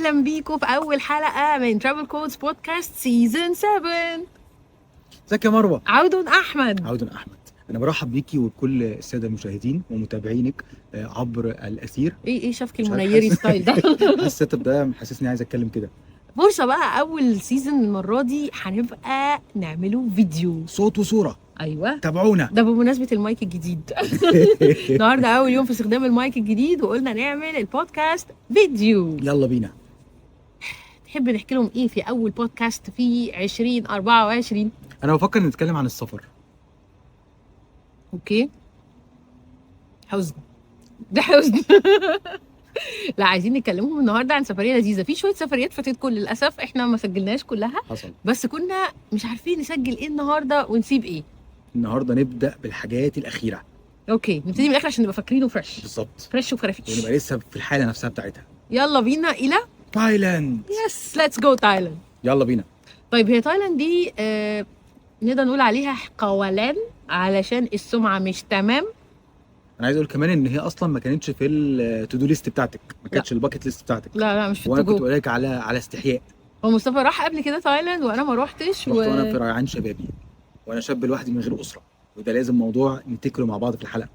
اهلا بيكم في اول حلقه من ترافل كودز بودكاست سيزون 7. ازيك يا مروه؟ عود احمد. احمد، انا برحب بيكي وكل الساده المشاهدين ومتابعينك عبر الاثير. ايه شفك مش عارف، المنيري حاسس- ستايل ده؟ السيت اب ده محسسني عايز اتكلم كده. فرصه بقى اول سيزون المره دي هنبقى نعمله فيديو. صوت وصوره، ايوه تابعونا. ده بمناسبه المايك الجديد. النهارده اول يوم في استخدام المايك الجديد وقلنا نعمل البودكاست فيديو. يلا بينا. تحب نحكي لهم ايه في اول بودكاست في 2024؟ انا بفكر نتكلم عن السفر. اوكي، حزن، ده حزن. لا، عايزين نتكلمهم النهارده عن سفريه لذيذه. في شويه سفريات فاتتكم للاسف، احنا ما سجلناش كلها، حصل. بس كنا مش عارفين نسجل ايه النهارده ونسيب ايه. النهارده نبدا بالحاجات الاخيره. اوكي، نبتدي من الاخر عشان نبقى فاكرينه فريش بالظبط، فريش وفرافيش. ونبقى لسه في الحاله نفسها بتاعتها. يلا بينا الى تايلاند. يس ليتس جو تايلاند. يلا بينا. طيب هي تايلاند دي نقدر نقول عليها قولان علشان السمعه مش تمام. انا عايز اقول كمان ان هي اصلا ما كانتش في التو دو ليست بتاعتك، ما كانتش الباكت ليست بتاعتك. لا مش في وانا كنت التجو. بقول لك على استحياء. هو مصطفى راح قبل كده تايلاند وانا ما روحتش رحت وانا في ريعان شبابي، وانا شاب لوحدي من غير اسره، وده لازم موضوع نتكله مع بعض في الحلقه.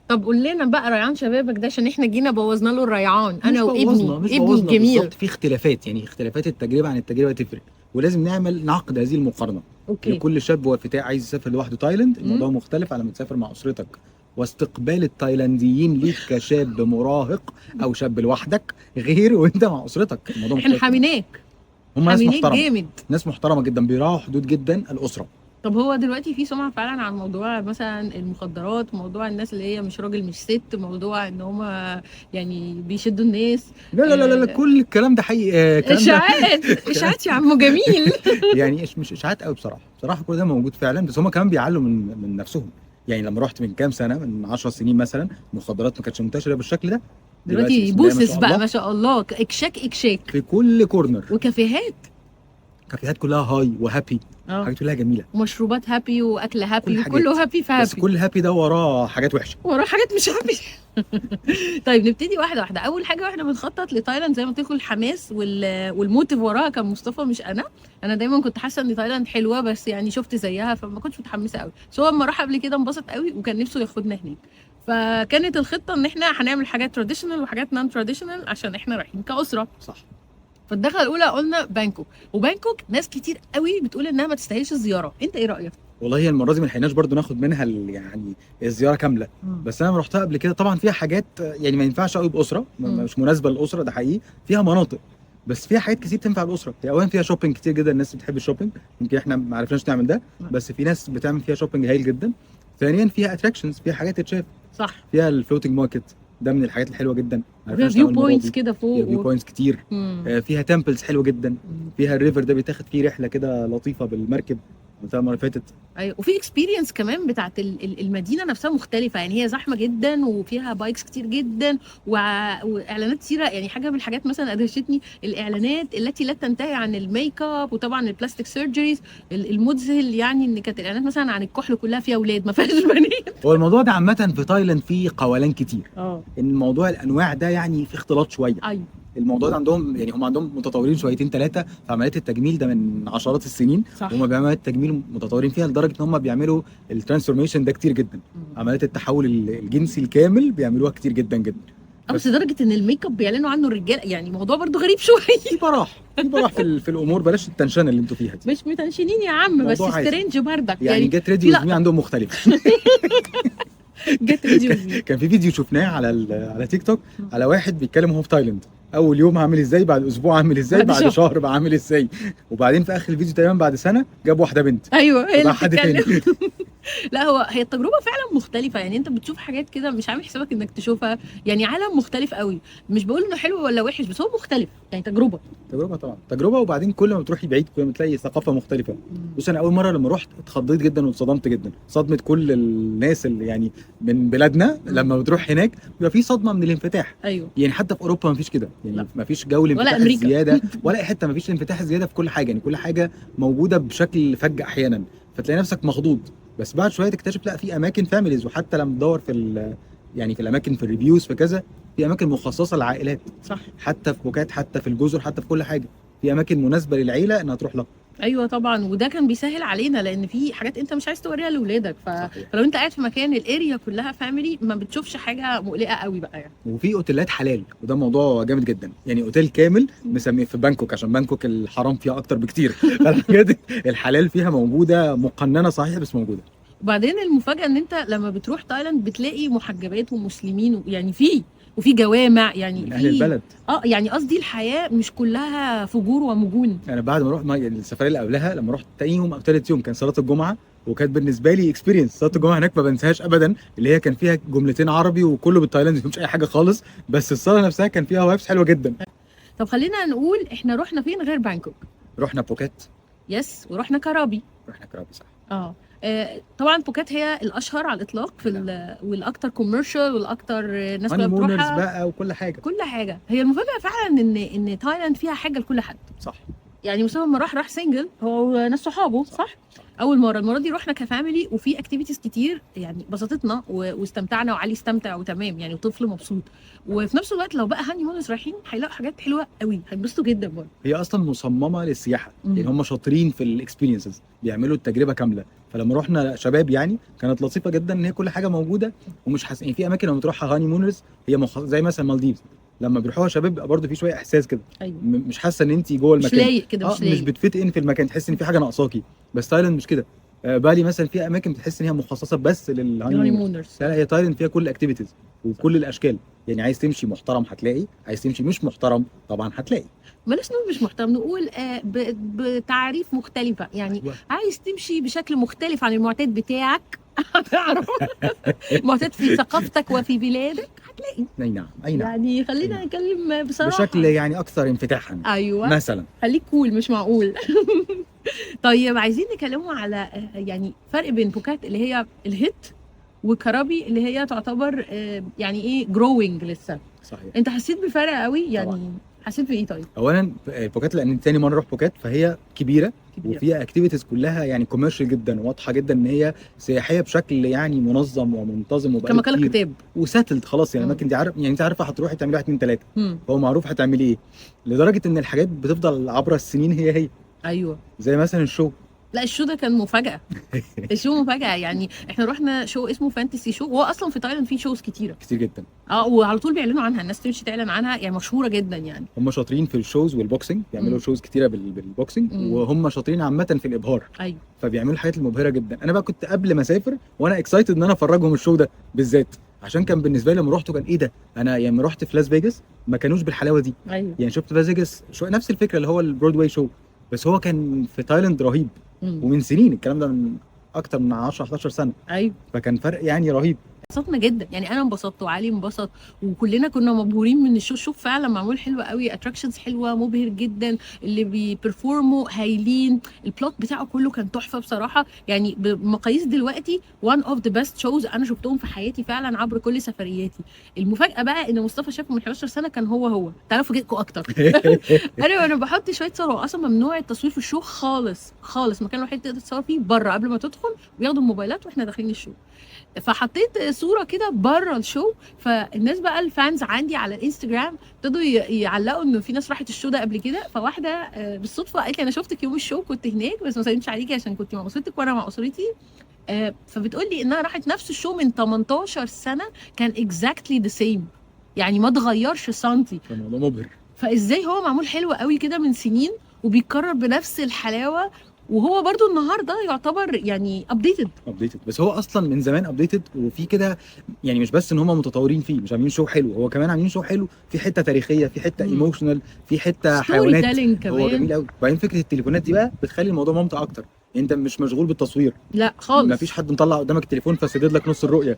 طب قول لنا بقى ريعان شبابك ده، عشان احنا جينا بوظنا له الريعان انا مش وابني بوظنا الجميل. بالظبط، في اختلافات، يعني اختلافات التجربه عن التجربه تفرق، ولازم نعقد هذه المقارنه. اوكي لكل شاب وفتاة عايز يسافر لوحده تايلاند الموضوع مختلف على ما تسافر مع اسرتك، واستقبال التايلانديين ليك كشاب مراهق او شاب لوحدك غير وانت مع اسرتك، الموضوع احنا مختلف. حاميناك هم ناس محترمه، جامد. ناس محترمه جدا، بيراعوا حدود جدا الاسره. طب هو دلوقتي في سمعة فعلا عن موضوع مثلا المخدرات، موضوع الناس اللي هي مش راجل مش ست، موضوع ان هم يعني بيشدوا الناس. لا كل الكلام ده حقيقي. الكلام ده اشاعات يا عمو جميل. يعني مش اشاعات قوي بصراحه كل ده موجود فعلا، بس هم كمان بيعلوا من نفسهم. يعني لما رحت من كام سنه، من 10 سنين مثلا، المخدرات ما كانتش منتشره بالشكل ده. دلوقتي بسم الله ما بوسس شاء بقى الله ما شاء الله، اكشاك في كل كورنر، وكافيهات كافيهات كلها هاي وهابي، حاجات كلها جميله، ومشروبات هابي واكل هابي كل وكله حاجات. هابي في بس هابي، كل هابي ده وراه حاجات وحشه، وراه حاجات مش هابي. طيب نبتدي واحده واحده. اول حاجه واحنا بنخطط لتايلاند زي ما قلت لكم، الحماس والموتيف وراها كان مصطفى مش انا دايما كنت حاسه ان تايلاند حلوه، بس يعني شفت زيها فما كنتش متحمسه قوي. بس هو لما راح قبل كده انبسط قوي وكان نفسه ياخدنا هناك. فكانت الخطه ان احنا هنعمل حاجات تراديشنال وحاجات نون تراديشنال عشان احنا رايحين كاسره. صح. فالدخله الاولى قلنا بانكوك، وبانكوك ناس كتير قوي بتقول انها ما تستاهلش الزياره، انت ايه رايك؟ والله هي المره دي ما لحقناش برضو ناخد منها يعني الزياره كامله، بس انا لما رحتها قبل كده طبعا فيها حاجات يعني ما ينفعش قوي باسره، مش مناسبه للاسره، ده حقيقي. فيها مناطق بس فيها حاجات كتير تنفع الاسره. هي اولا فيها شوبينج كتير جدا، الناس بتحب الشوبينج، يمكن احنا ما عرفناش نعمل ده، بس في ناس بتعمل فيها شوبينج هايل جدا. ثانيا فيها اتراكشنز، فيها حاجات تتشاف، صح. فيها الفلوتنج ماركت، ده من الحاجات الحلوه جدا. فيها فيو بوينتس كده فوق، فيها فيو بوينتس كتير. فيها تمبلز حلوه جدا. فيها الريفر ده بيتاخد فيه رحله كده لطيفه بالمركب المره اللي فاتت. ايوه، وفي اكسبيرينس كمان بتاعت المدينه نفسها مختلفه، يعني هي زحمه جدا وفيها بايكس كتير جدا واعلانات كتيره. يعني حاجه من الحاجات مثلا ادهشتني الاعلانات التي لا تنتهي عن الميك اب، وطبعا البلاستيك سيرجريز. المذهل يعني ان كانت الاعلانات مثلا عن الكحل كلها فيها اولاد ما فيهاش بنات. هو الموضوع ده عامه في تايلاند فيه قولان كتير، ان الموضوع الانواع ده يعني في اختلاط شويه. ايوه الموضوع ده عندهم، يعني هم عندهم متطورين شويتين ثلاثه في عمليات التجميل ده من عشرات السنين. صح. هم بيعملوا عمليات تجميل متطورين فيها لدرجه ان هم بيعملوا الترانسفورميشن ده كتير جدا. عمليات التحول الجنسي الكامل بيعملوها كتير جدا جدا. بس لدرجه ان الميك اب بيعلنوا عنه الرجال، يعني موضوع برضو غريب شويه. في براح في الامور، بلاش التنشنه اللي انتوا فيها دي. مش متنشنين يا عم، بس سترينج بردك يعني جت ريدي وزمي عندهم مختلف. جت ريدي وزمي. كان في فيديو شفناه على تيك توك على واحد بيتكلم وهو في تايلاند، اول يوم عامل ازاي، بعد اسبوع عامل ازاي، بعد شهر بقى عامل ازاي، وبعدين في اخر الفيديو تقريبا بعد سنه جاب واحده بنت. ايوه هي اللي حد تاني. لا هي التجربه فعلا مختلفه، يعني انت بتشوف حاجات كده مش عامل حسابك انك تشوفها، يعني عالم مختلف قوي. مش بقول انه حلو ولا وحش، بس هو مختلف، يعني تجربه طبعا تجربه. وبعدين كل ما بتروحي بعيد كل ما تلاقي ثقافه مختلفه. بص انا اول مره لما رحت اتخضيت جدا واتصدمت جدا، صدمه كل الناس اللي يعني من بلادنا لما بتروح هناك بيبقى في صدمه من الانفتاح. ايوه يعني حتى في اوروبا ما فيش كده، يعني ما فيش جو الانفتاح الزياده ولا اي حته، ما فيش الانفتاح الزياده في كل حاجه، يعني كل حاجه موجوده بشكل فج احيانا، فتلاقي نفسك مخضوض. بس بعد شويه تكتشف لا، في اماكن فاميليز، وحتى لما تدور في يعني في الاماكن في الريفيوز في كذا، في اماكن مخصصه للعائلات، صح. حتى في بوكات، حتى في الجزر، حتى في كل حاجه في اماكن مناسبه للعيله انها تروح لها. ايوه طبعا، وده كان بيسهل علينا لان في حاجات انت مش عايز توريها لاولادك صحيح. فلو انت قاعد في مكان الاريا كلها فاميلي ما بتشوفش حاجه مقلقه قوي بقى يعني. وفي اوتيلات حلال، وده موضوع جامد جدا، يعني اوتيل كامل مسميه في بانكوك عشان بانكوك الحرام فيها اكتر بكتير فالحاجات الحلال فيها موجوده، مقننه صحيح بس موجوده. وبعدين المفاجاه ان انت لما بتروح تايلاند بتلاقي محجبات ومسلمين يعني وفي جوامع يعني من اهل البلد. يعني قصدي الحياه مش كلها فجور ومجون. انا بعد ما رحت السفريه اللي قبلها، لما رحت تاني يوم او ثالث يوم كان صلاه الجمعه، وكانت بالنسبه لي اكسبيرينس. صلاه الجمعه هناك ما بنساهاش ابدا، اللي هي كان فيها جملتين عربي وكله بالتايلاندي ما فيهمش اي حاجه خالص، بس الصلاه نفسها كان فيها وايبس حلوه جدا. طب خلينا نقول احنا رحنا فين غير بانكوك؟ رحنا بوكات. يس، ورحنا كرابي. رحنا كرابي صح. طبعا بوكات هي الاشهر على الاطلاق والاكثر كوميرشال والاكثر ناس كلها هانيمونرز بتروحها بقى وكل حاجه. كل حاجه. هي المفاجاه فعلا ان تايلاند فيها حاجه لكل حد. صح. يعني مصطفى لما راح سنجل هو ناس صحابه صح. اول المره دي رحنا كفاميلي وفي اكتيفيتيز كتير يعني بسطتنا واستمتعنا وعلي استمتع وتمام يعني وطفل مبسوط. وفي نفس الوقت لو بقى هاني مونز رايحين هيلاقوا حاجات حلوه قوي هينبسطوا جدا برضه. هي اصلا مصممه للسياحه، يعني هم شاطرين في الاكسبيرينسز، بيعملوا التجربه كامله. فلما رحنا شباب يعني كانت لطيفه جدا ان هي كل حاجه موجوده ومش حاسس يعني في اماكن لما تروحها هاني مونرز هي زي مثلا مالديفز، لما بيروحوها شباب بيبقى برضه في شويه احساس كده. أيوة. مش حاسه ان انت جوه المكان، مش لايق كده، مش لايق، مش بتفيت ان في المكان، تحس ان في حاجه ناقصاكي. بس تايلاند مش كده. بالي مثلا في اماكن بتحس ان هي مخصصه بس للهاني مونرز. لا هي تايلاند فيها كل الاكتيفيتيز وكل الاشكال، يعني عايز تمشي محترم هتلاقي، عايز تمشي مش محترم طبعا هتلاقي. بلاش نقول مش محترم، نقول بتعريف مختلفه يعني. عايز تمشي بشكل مختلف عن المعتاد بتاعك هتعرف معتاد في ثقافتك وفي بلادك هتلاقي. اي نعم يعني خلينا نتكلم بصراحه بشكل يعني اكثر انفتاحا. ايوه مثلا خليك كول مش معقول طيب عايزين نتكلموا على يعني فرق بين بوكات اللي هي الهيت وكرابي اللي هي تعتبر يعني ايه جروينج لسه. صحيح. انت حسيت بفرق قوي يعني طبعا. حسيت بايه طيب؟ اولا بوكات لان تاني مره اروح بوكات فهي كبيره. وفيها اكتيفيتيز كلها يعني كوميرشال جدا، واضحه جدا ان هي سياحيه بشكل يعني منظم ومنتظم وبقى كما قال الكتاب وساتلد خلاص. يعني الاماكن دي عارف، يعني انت عارفه هتروحي تعملي 1 2 3 فهو معروف هتعملي ايه، لدرجه ان الحاجات بتفضل عبر السنين هي. ايوه زي مثلا الشو. لا الشو ده كان مفاجأة الشو مفاجأة يعني. احنا رحنا شو اسمه فانتسي شو، وهو اصلا في تايلاند في شوز كتير جدا. وعلى طول بيعلنوا عنها، الناس تمشي تعلن عنها يعني مشهورة جدا يعني. هم شاطرين في الشوز والبوكسنج، بيعملوا شوز كتيرة بالبوكسنج وهم شاطرين عامة في الابهار. ايوه فبيعملوا الحاجات المبهرة جدا. انا بقى كنت قبل ما اسافر وانا اكسايتد ان انا افرجهم الشو ده بالذات، عشان كان بالنسبة لي لما رحت كان ايه ده، انا يعني رحت في لاس فيجاس ما كانوش بالحلاوة دي. ايوه يعني شفت لاس فيجاس نفس الفكرة اللي هو البرودواي شو، بس هو كان في تايلاند رهيب. ومن سنين الكلام ده، من اكتر من 10 11 سنه. ايوه فكان فرق يعني رهيب. انبسطنا جدا يعني، انا انبسطت وعلي انبسط وكلنا كنا مبهورين من الشو. شوف فعلا معمول حلو قوي، اتراكشنز حلوه، مبهر جدا، اللي بيبرفورموا هايلين، البلوت بتاعه كله كان تحفه بصراحه يعني. بمقاييس دلوقتي one of the best shows انا شفتهم في حياتي فعلا عبر كل سفرياتي. المفاجاه بقى ان مصطفى شافه من 11 سنه كان هو تعالوا افاجئكم اكتر انا بحط شويه صور، هو اصلا ممنوع التصوير في الشو خالص خالص، مكان الوحيد تقدر تصور فيه بره قبل ما تدخل، وياخدوا الموبايلات واحنا داخلين الشو. فحطيت صوره كده بره الشو، فالناس بقى الفانز عندي على الانستجرام ابتدوا يعلقوا انه في ناس راحت الشو ده قبل كده. فواحده بالصدفه قالت لي انا شفتك يوم الشو كنت هناك بس ما سلمتش عليكي عشان كنت مع اسرتك وانا مع اسرتي. فبتقول لي انها راحت نفس الشو من 18 سنه كان اكزاكتلي ذا سيم، يعني ما اتغيرش سنتي. الموضوع مبهر. فازاي هو معمول حلو قوي كده من سنين وبيتكرر بنفس الحلاوه، وهو برضو النهارده يعتبر يعني ابديتد. بس هو اصلا من زمان ابديتد، وفي كده يعني مش بس ان هم متطورين فيه، مش عاملين شو حلو، هو كمان عاملين شو حلو في حته تاريخيه، في حته ايموشنال، في حته حيوانات. هو جميل قوي. وبعدين فكره التليفونات دي بقى بتخلي الموضوع ممتع اكتر. انت مش مشغول بالتصوير، لا خالص، مفيش حد مطلع قدامك التليفون فسدد لك نص الرؤيه.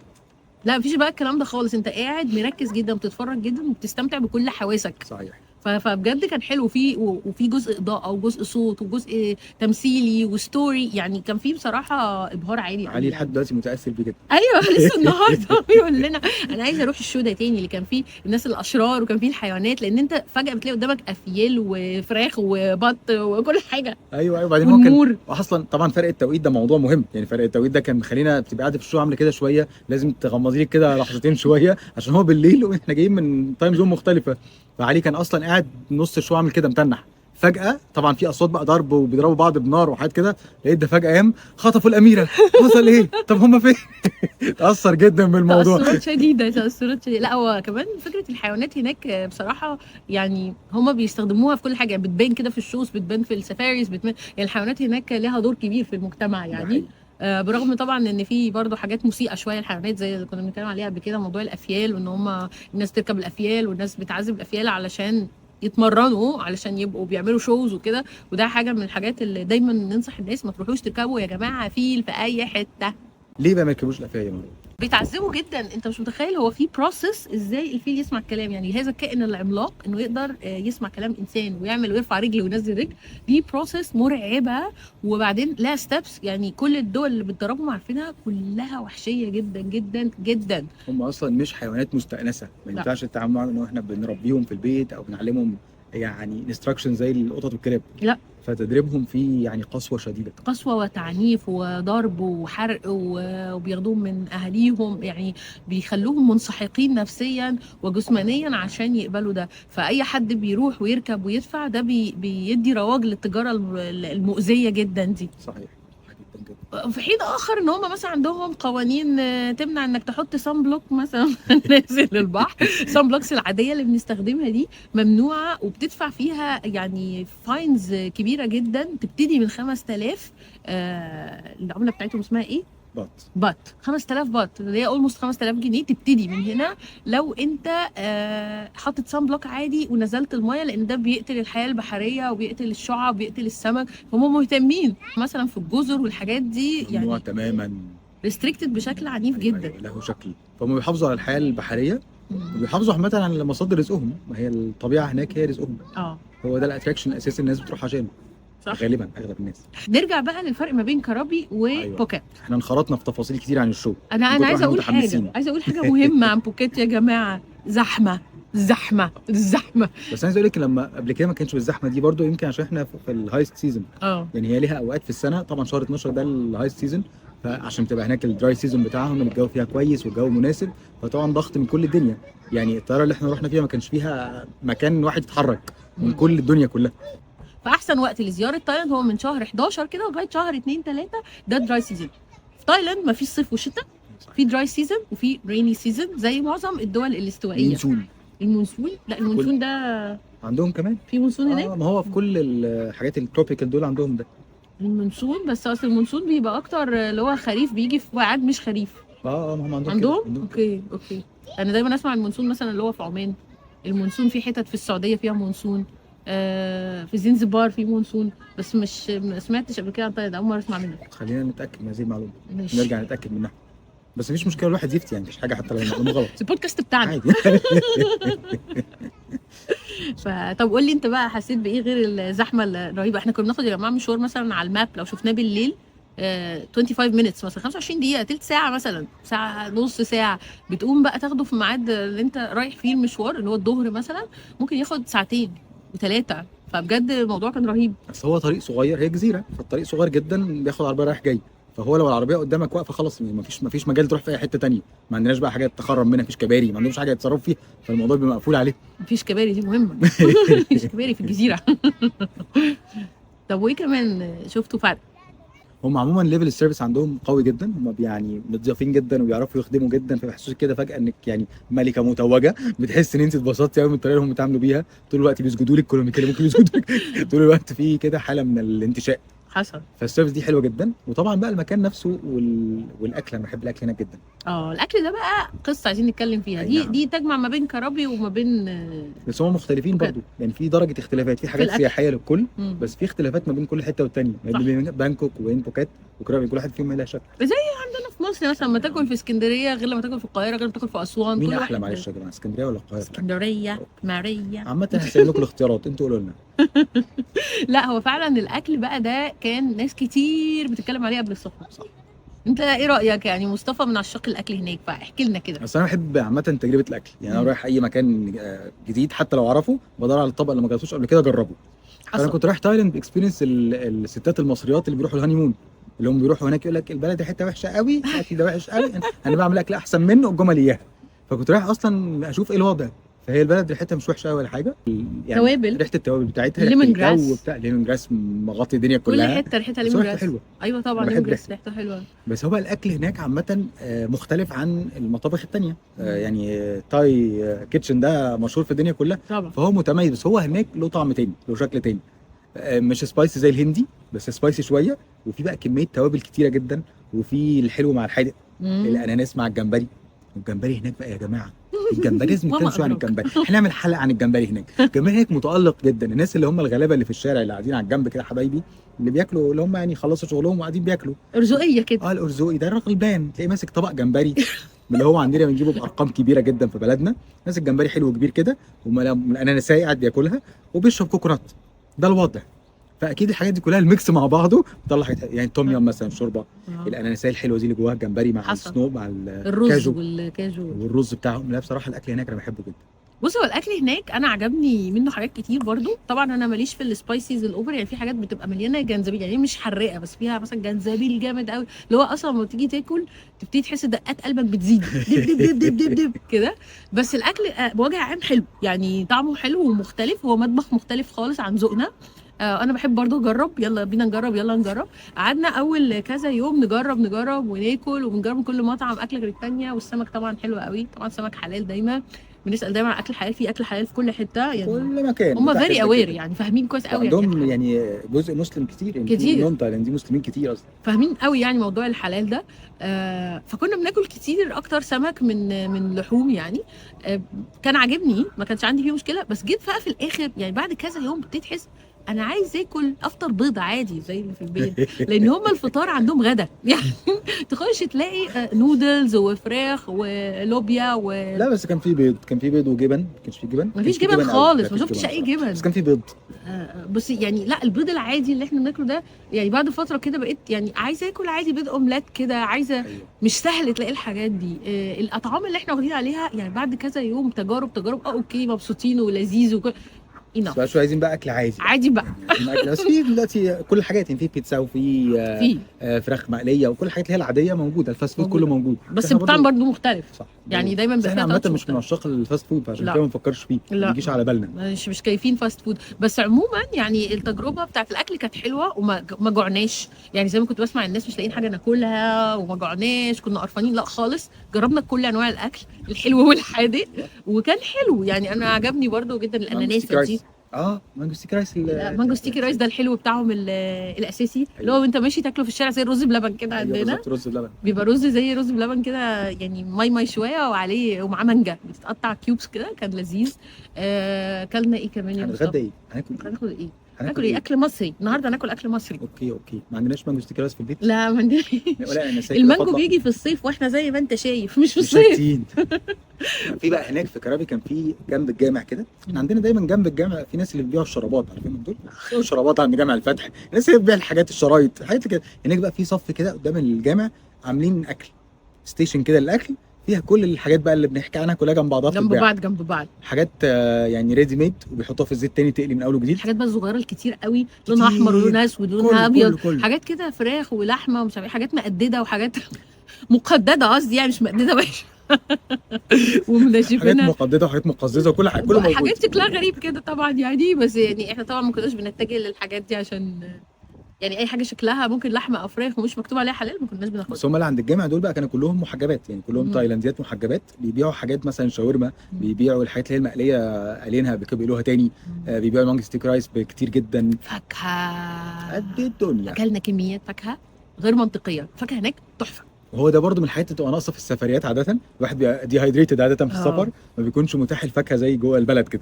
لا مفيش بقى الكلام ده خالص، انت قاعد مركز جدا بتتفرج جدا وبتستمتع بكل حواسك. صحيح. فبجد كان حلو وفي جزء اضاءه وجزء صوت وجزء تمثيلي وستوري، يعني كان فيه بصراحه ابهار عالي علي لحد دلوقتي متاثر بيه جدا. ايوه لسه النهارده بيقول لنا انا عايزه اروح الشو ده تاني، اللي كان فيه الناس الاشرار وكان فيه الحيوانات، لان انت فجاه بتلاقي قدامك افيال وفراخ وبط وكل حاجه. ايوه وبعدين هو كان والنور اصلا طبعا فرق التوقيت ده موضوع مهم، يعني فرق التوقيت ده كان مخلينا بتبقى قاعده في الشو عامله كده شويه، لازم تغمضي لك كده لحظتين شويه عشان هو بالليل واحنا جايين من تايم زون مختلفه. فعلي كان اصلا قاعد نص الشو عامل كده متنح، فجاه طبعا في اصوات بقى ضرب وبيضربوا بعض بنار وحاجات كده، لقيت ده فجاه قام خطفوا الاميره، حصل ايه؟ طب هم فين؟ اتاثر جدا بالموضوع. تأثرات شديدة تأثرات شديدة. لا هو كمان فكرة الحيوانات هناك بصراحة يعني هما بيستخدموها في كل حاجة، يعني بتبان كده في الشوز، بتبان في السفاريز، بتبان يعني الحيوانات هناك لها دور كبير في المجتمع يعني. برغم طبعا ان في برضو حاجات مسيئة شوية الحيوانات زي اللي كنا بنتكلم عليها قبل كده، موضوع الافيال، وان هما الناس تركب الافيال والناس بتعذب الافيال علشان يتمرنوا علشان يبقوا بيعملوا شوز وكده. وده حاجة من الحاجات اللي دايما ننصح الناس ما تروحوش تركبوا يا جماعة فيل في اي حتة. ليه بقى ما يركبوش الافيال يا مريم؟ بيتعذبوا جدا، انت مش متخيل هو في بروسس ازاي الفيل يسمع الكلام، يعني هذا الكائن العملاق انه يقدر يسمع كلام انسان ويعمل ويرفع رجل وينزل رجل، دي بروسس مرعبه. وبعدين لها ستابس، يعني كل الدول اللي بتدربهم عارفينها كلها وحشيه جدا جدا جدا. هم اصلا مش حيوانات مستأنسه، ما ينفعش التعامل معاهم ان احنا بنربيهم في البيت او بنعلمهم يعني انستراكشن زي القطط والكلاب. لا، فتدريبهم فيه يعني قسوه شديده، قسوة وتعنيف وضرب وحرق وبياخدوهم من أهاليهم، يعني بيخلوهم منسحقين نفسيا وجسمانيا عشان يقبلوا ده. فأي حد بيروح ويركب ويدفع ده بيدي رواج للتجارة المؤذية جدا دي. صحيح جدا جدا. في حين آخر إن هم مثلا عندهم قوانين تمنع إنك تحط سان بلوك مثلا نازل للبحر. سان بلوكس العادية اللي بنستخدمها دي ممنوعة، وبتدفع فيها يعني فاينز كبيرة جدا، تبتدي من 5000. العملة بتاعتهم اسمها إيه؟ بات 5000 بات اللي هي اولموست 5000 جنيه تبتدي من هنا لو انت حاطط سان بلوك عادي ونزلت الميه، لان ده بيقتل الحياه البحريه وبيقتل الشعاب وبيقتل السمك. هم مهتمين مثلا في الجزر والحاجات دي ممنوع يعني تماما، ريستريكتد بشكل عنيف جدا. له شكل. فهم بيحافظوا على الحياه البحريه وبيحافظوا عامه على مصادر رزقهم، ما هي الطبيعه هناك هي رزقهم. هو ده الاتراكشن الاساسي الناس بتروح عشانه غالبا اغلب الناس. نرجع بقى للفرق ما بين كرابي وبوكيت. احنا انخرطنا في تفاصيل كتير عن الشو. انا عايزه اقول حاجه مهمه عن بوكيت يا جماعه. زحمه زحمه زحمه. بس عايز اقول لك لما قبل كده ما كانش بالزحمه دي برضو، يمكن عشان احنا في الهايست سيزون. يعني هي ليها اوقات في السنه، طبعا شهر 12 ده الهايست سيزون، فعشان تبقى هناك الدراي سيزون بتاعهم الجو فيها كويس والجو مناسب، فطبعا ضغط من كل الدنيا. يعني الطياره اللي احنا رحنا فيها ما كانش فيها مكان واحد يتحرك من كل الدنيا كلها. فاحسن وقت لزياره تايلاند هو من شهر 11 كده لغايه شهر 2 3، ده دراي سيزون. في تايلاند ما فيش صيف وشتاء، في دراي سيزون وفي ريني سيزون زي معظم الدول الاستوائيه. المونسون لا المونسون ده عندهم كمان في مونسون هناك. ما هو في كل الحاجات التروبيكال دول عندهم ده المونسون، بس اصل المونسون بيبقى اكتر اللي هو خريف، بيجي في وقت مش خريف. ما هم عندهم اوكي. انا دايما اسمع المونسون مثلا اللي هو في عمان، المونسون في حتت في السعوديه فيها مونسون، في زنزبار في مونسون، بس مش ما سمعتش قبل كده عن تايلاند، اول مره اسمع منك. خلينا نتاكد من هذه المعلومه، نرجع نتاكد منها. بس مفيش مشكله الواحد يفتي، يعني مفيش حاجه حتى لو المعلومه غلط. البودكاست بتاعنا عادي. طب قول لي انت بقى حسيت بايه غير الزحمه الرهيبه؟ احنا كنا بناخد يا جماعه مشوار مثلا على الماب لو شفناه بالليل 25 minutes مثلا، 25 دقيقه، تلت ساعه مثلا، ساعه، نص ساعه، بتقوم بقى تاخده في ميعاد اللي انت رايح فيه المشوار اللي هو الظهر مثلا، ممكن ياخد ساعتين وثلاثه. فبجد الموضوع كان رهيب. بس هو طريق صغير، هي جزيره، فالطريق صغير جدا، بياخد عربيه رايح جاي، فهو لو العربيه قدامك واقفه خلاص مفيش مجال تروح في اي حته تانية. ما عندناش بقى حاجه تخرم منها، مفيش كباري، ما عندهمش حاجه يتصرفوا فيها، فالموضوع بيبقى مقفول عليه. مفيش كباري دي مهمه. مفيش كباري في الجزيره. طب وايه كمان شفتوا فرق؟ هم عموما ليفل السيرفيس عندهم قوي جدا، هم يعني متضافين جدا وبيعرفوا يخدموا جدا، فبيحسسوك كده فجاه انك يعني ملكه متوجه، بتحس ان انت اتبسطتي قوي من الطريقه اللي هم بيتعاملوا بيها. طول الوقت بيسجدوا لك، كل ما يكلموك بيسجدوا لك. طول الوقت في كده حاله من الانتشاء حصل. فالسيرفيس دي حلوه جدا. وطبعا بقى المكان نفسه والاكل، انا بحب الاكل هناك جدا. الاكل ده بقى قصه عايزين نتكلم فيها. دي تجمع ما بين كرابي وما بين بس هم مختلفين برضو، يعني في درجه اختلافات، في حاجات سياحيه للكل، بس في اختلافات ما بين كل حته والتانيه، ما بين بانكوك وبين بوكيت وكرابي كل واحد فيهم لها شكل. عندنا في مصر مثلا لما تاكل في اسكندريه غير لما تاكل في القاهره غير لما تاكل في اسوان. مين كل احلى واحد معلش يا جماعه، اسكندريه ولا القاهره؟ اسكندريه ماريا. عامه هسيب لكم الاختيارات، انتوا قولوا لنا. لا هو فعلا الاكل بقى ده كان ناس كتير بتتكلم عليه قبل السفر. صح. انت ايه رايك؟ يعني مصطفى من عشاق الاكل هناك، فاحكي لنا كده. بس انا بحب عامه تجربه الاكل، يعني انا رايح اي مكان جديد حتى لو اعرفه بدور على الطبق اللي ما جربتوش قبل كده اجربه. انا كنت رايح تايلاند باكسبيرينس الستات المصريات اللي بيروحوا الهاني مون، اللي هم بيروحوا هناك يقول لك البلد دي حته وحشه قوي، الاكل ده وحش قوي، انا بعمل اكل احسن منه الجمل اياها. فكنت رايح اصلا اشوف ايه الوضع. فهي البلد ريحتها مش وحشه قوي ولا حاجه، يعني توابل، ريحه التوابل بتاعتها، الليمون ريحه الجو جراس. بتاع الليمون جراس مغطي الدنيا كل كلها. حته ريحتها بس ليمون ريحته جراس. حلوه. ايوه طبعا أنا ليمون بحب جراس ريحته حلوه. بس هو الاكل هناك عامه مختلف عن المطابخ التانية. يعني تاي كيتشن ده مشهور في الدنيا كلها، طبعا. فهو متميز. بس هو هناك له طعم تاني، له شكل تاني، مش سبايسي زي الهندي بس سبايسي شويه. وفي بقى كميه توابل كتيره جدا، وفي الحلو مع الحادق، الاناناس مع الجمبري. والجمبري هناك بقى يا جماعه، الجمبري لازم نتكلم شويه عن الجمبري. هنعمل حلقه عن الجمبري هناك. الجمبري هناك متالق جدا. الناس اللي هم الغلابه اللي في الشارع اللي قاعدين على الجنب كده حبايبي، اللي بياكلوا، اللي هم يعني خلصوا شغلهم وقاعدين بياكلوا ارزقيه كده. الارزوقي ده الراجل بان تلاقيه ماسك طبق جمبري من اللي هو عندنا بنجيبه بارقام كبيره جدا في بلدنا، ماسك جمبري حلو كبير كده والاناناسيه قاعد بياكلها وبيشرب كوكونات. ده الوضع. فاكيد الحاجات دي كلها الميكس مع بعضه بيطلع حاجات، يعني توم يام مثلا شوربه، الاناناسيه الحلوه دي اللي جواها الجمبري مع حصل. السنو مع الرز الكاجو والكاجو والرز بتاعهم. لا بصراحه الاكل هناك انا بحبه جدا. بص هو الاكل هناك انا عجبني منه حاجات كتير برضو. طبعا انا ماليش في السبايسيز الاوفر، يعني في حاجات بتبقى مليانه جنزبيل، يعني مش حراقه بس فيها مثلا جنزبيل جامد قوي، اللي هو اصلا لما تيجي تاكل تبتدي تحس دقات قلبك بتزيد دب دب دب دب دب دب كده. بس الاكل بوجه عام حلو، يعني طعمه حلو ومختلف، هو مطبخ مختلف خالص عن ذوقنا. انا بحب برضو اجرب، يلا بينا نجرب يلا نجرب. قعدنا اول كذا يوم نجرب وناكل وبنجرب من كل مطعم اكل غير الثانيه. والسمك طبعا حلو قوي، طبعا سمك حلال دايما. بنسال دايما عن اكل حلال، في اكل حلال في كل حته يعني. كل مكان هم متاح فيري لك اوير جداً. يعني، فاهمين كويس قوي عندهم يعني يعني جزء مسلم كتير، يعني كتير. منهم تايلاندي مسلمين كتير اصلا، فاهمين قوي يعني موضوع الحلال ده. فكنا بناكل كتير اكتر سمك من لحوم يعني. كان عاجبني، ما كانش عندي فيه مشكله. بس جيت بقى في الاخر يعني بعد كذا يوم ابتديت احس انا عايز اكل افطر بيض عادي زي اللي في البيت، لان هم الفطار عندهم غدا يعني. تخش تلاقي نودلز وفراخ ولوبيا لا بس كان في بيض، كان في بيض وجبن، ما كانش في جبن، مفيش كانش في جبن قوي. خالص، لا ما فيش شفتش اي جبن. بس كان في بيض. بس يعني لا البيض العادي اللي احنا بناكله ده، يعني بعد فتره كده بقيت يعني عايزه اكل عادي بيض اومليت كده، عايزه. أيوة. مش سهل تلاقي الحاجات دي. الاطعمه اللي احنا واخدين عليها يعني بعد كذا يوم تجارب اوكي مبسوطين ولذيذ وكل بس بقى شو عايزين بقى اكل عادي عادي بقى. يعني أكل. بس في دلوقتي كل الحاجات، يعني في بيتزا وفي فراخ مقليه وكل الحاجات اللي هي العاديه موجوده، الفاست فود كله موجود. بس الطعم برضه مختلف. صح. يعني دايما بس احنا عامه مش من عشاق الفاست فود، فعشان كده ما بنفكرش فيه، ما بيجيش على بالنا، مش كيفين فاست فود. بس عموما يعني التجربه بتاعت الاكل كانت حلوه وما جوعناش. يعني زي ما كنت بسمع الناس مش لاقيين حاجه ناكلها وما جوعناش كنا قرفانين، لا خالص. جربنا كل انواع الاكل الحلو والحادق وكان حلو. يعني انا عجبني برضه جدا الاناناس دي. مانجو ستيكي رايس. مانجو ستيكي رايس ده الحلو بتاعهم الاساسي، اللي هو انت ماشي تاكله في الشارع زي الرز بلبن كده. عندنا بالظبط رز بلبن، بيبقى رز زي رز بلبن كده، يعني ماي شويه وعليه ومعاه مانجا بتتقطع كيوبس كده، كان لذيذ. كلنا ايه كمان يا مصطفى؟ هنتغدى ايه؟ هناكل ايه؟ اكل مصري النهارده، ناكل اكل مصري. اوكي ما عندناش مانجو ستيكي رايس في البيت. لا ما عندناش. المانجو بيجي في الصيف واحنا زي ما انت شايف مش في الصيف. في بقى هناك في كرابي كان في جنب الجامع كده، احنا عندنا دايما جنب الجامع في ناس اللي بيبيعوا الشرابات، عارفين دول؟ الشرابات عند جامع الفتح، الناس اللي بتبيع الحاجات الشرايط حاجات كده. هناك بقى في صف كده قدام الجامع عاملين اكل ستيشن كده للاكل، فيها كل الحاجات بقى اللي بنحكي عنها كلها جنب بعضها، جنب بعض حاجات يعني ريدي ميد وبيحطوها في الزيت تاني تقلي من اول وجديد. حاجات بقى الصغيره الكتير قوي، لونها احمر ولونها اسود ولونها ابيض، كل. حاجات كده فراخ ولحمه ومش عارف حاجات مقدده وحاجات مقدده، قصدي يعني مش مقدده وحشه. ومنشفينها حاجات مقدده وحاجات مقززه وكل حاجه، كله موجود. حاجات شكلها غريب كده طبعا يعني. بس يعني احنا طبعا ما كناش بنتجه للحاجات دي، عشان يعني اي حاجه شكلها ممكن لحمه او فراخ ومش مكتوب عليها حلال ما كناش بناخدها. بس هم اللي عند الجامع دول بقى كانوا كلهم محجبات، يعني كلهم تايلانديات محجبات، بيبيعوا حاجات مثلا شاورما، بيبيعوا الحاجات اللي هي المقليه قالينها بيقولوها تاني، بيبيعوا المانجو ستيك رايس كتير جدا، فاكهه قد الدنيا. اكلنا كميات فاكهه غير منطقيه، فاكهه هناك تحفه. وهو ده برضو من الحاجات اللي بتبقى ناقصه في السفريات عاده، الواحد بيبقى ديهايدريتد عاده في السفر، ما بيكونش متاح الفاكهه زي جوه البلد كده.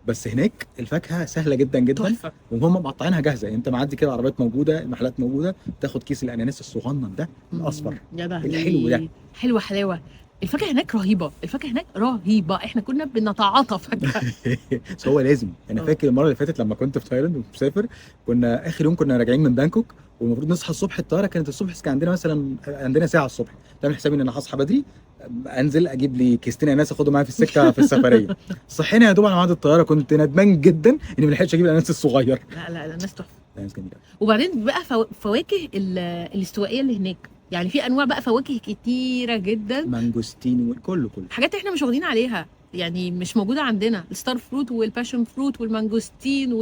بس هناك الفاكهه سهله جدا جدا، تحفه. وهم مقطعينها جاهزه. يعني انت معدي كده، العربيات موجوده، المحلات موجوده، تاخد كيس الاناناس الصغنن ده الاصفر يا ده الحلو ده. حلوه حلاوه. الفاكهه هناك رهيبه، الفاكهه هناك رهيبه، احنا كنا بنتعاطف فاكهه. بس هو لازم. انا اه. فاكر المره اللي فاتت لما كنت في تايلاند ومسافر، كنا اخر يوم كنا راجعين من بانكوك، والمفروض نصحى الصبح. الطياره كانت الصبح، كان عندنا مثلا ساعه الصبح. تعمل حسابي ان انا هصحى بدري، انزل اجيب لي كيستين اناناس اخدهم معايا في السكه في السفريه. صحينا يا دوب على ميعاد الطياره، كنت ندمان جدا اني ما لحقتش اجيب الاناناس الصغير. لا الناس تحفه. الاناناس جميله. وبعدين بقى فواكه الاستوائيه اللي هناك، يعني في انواع بقى فواكه كتيره جدا، مانجوستين وكله حاجات احنا مش واخدين عليها، يعني مش موجوده عندنا. الستار فروت والباشن فروت والمانجوستين